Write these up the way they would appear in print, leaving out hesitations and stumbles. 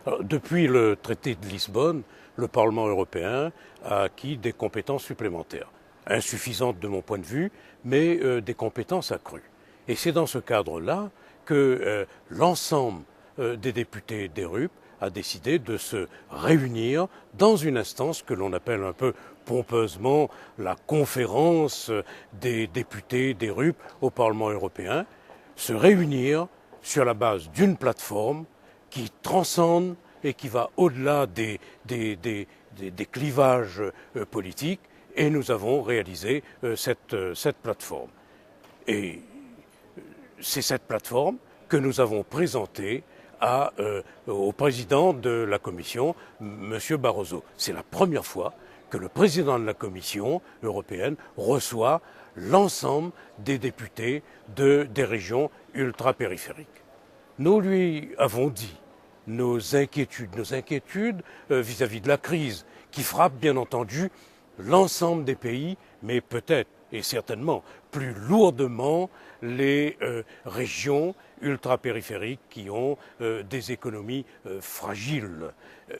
Alors, depuis le traité de Lisbonne, le Parlement européen a acquis des compétences supplémentaires, insuffisantes de mon point de vue, mais des compétences accrues. Et c'est dans ce cadre-là que l'ensemble des députés des RUP a décidé de se réunir dans une instance que l'on appelle un peu pompeusement la conférence des députés des RUP au Parlement européen, se réunir sur la base d'une plateforme qui transcende et qui va au-delà des clivages politiques, et nous avons réalisé cette plateforme. Et c'est cette plateforme que nous avons présentée au président de la Commission, M. Barroso. C'est la première fois que le président de la Commission européenne reçoit l'ensemble des députés des régions ultrapériphériques. Nous lui avons dit nos inquiétudes vis-à-vis de la crise qui frappe bien entendu l'ensemble des pays, mais peut-être et certainement plus lourdement les régions ultrapériphériques qui ont des économies fragiles.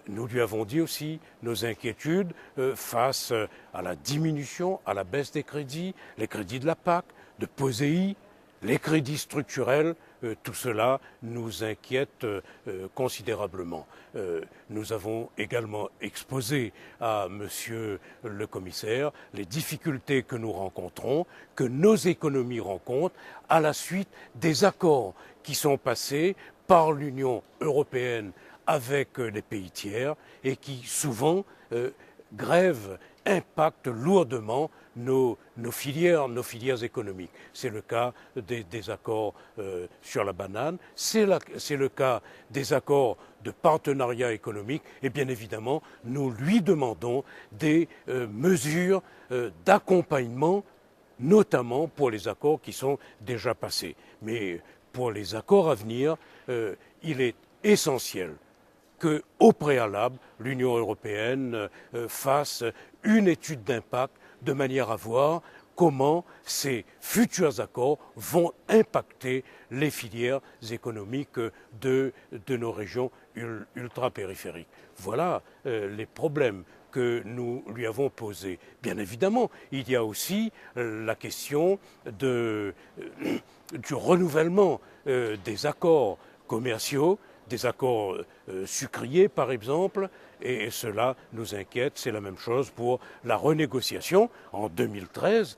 Nous lui avons dit aussi nos inquiétudes face à la diminution, à la baisse des crédits, les crédits de la PAC, de POSEI, les crédits structurels. Tout cela nous inquiète considérablement. Nous avons également exposé à Monsieur le Commissaire les difficultés que nous rencontrons, que nos économies rencontrent à la suite des accords qui sont passés par l'Union européenne avec les pays tiers et qui souvent grèvent, impactent lourdement nos filières économiques. C'est le cas des accords sur la banane, c'est le cas des accords de partenariat économique et bien évidemment nous lui demandons des mesures d'accompagnement, notamment pour les accords qui sont déjà passés. Mais pour les accords à venir, il est essentiel qu'au préalable, l'Union européenne fasse une étude d'impact de manière à voir comment ces futurs accords vont impacter les filières économiques de nos régions ultrapériphériques. Voilà les problèmes que nous lui avons posés. Bien évidemment, il y a aussi la question du renouvellement des accords commerciaux, des accords sucriers par exemple, et cela nous inquiète. C'est la même chose pour la renégociation en 2013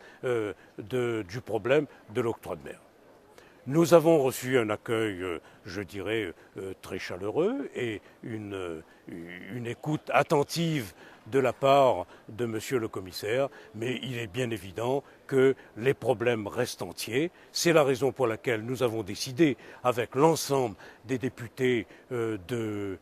du problème de l'octroi de mer. Nous avons reçu un accueil, je dirais, très chaleureux et une écoute attentive de la part de Monsieur le Commissaire, mais il est bien évident que les problèmes restent entiers. C'est la raison pour laquelle nous avons décidé, avec l'ensemble des députés des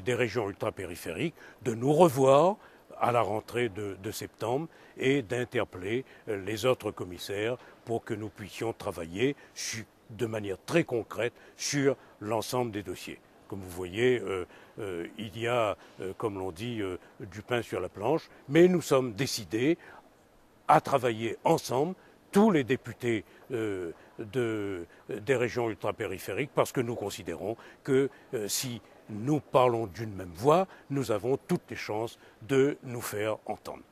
régions ultrapériphériques, de nous revoir à la rentrée de septembre et d'interpeller les autres commissaires pour que nous puissions travailler de manière très concrète sur l'ensemble des dossiers. Comme vous voyez, il y a, comme l'on dit, du pain sur la planche, mais nous sommes décidés à travailler ensemble, tous les députés des régions ultrapériphériques, parce que nous considérons que si nous parlons d'une même voix, nous avons toutes les chances de nous faire entendre.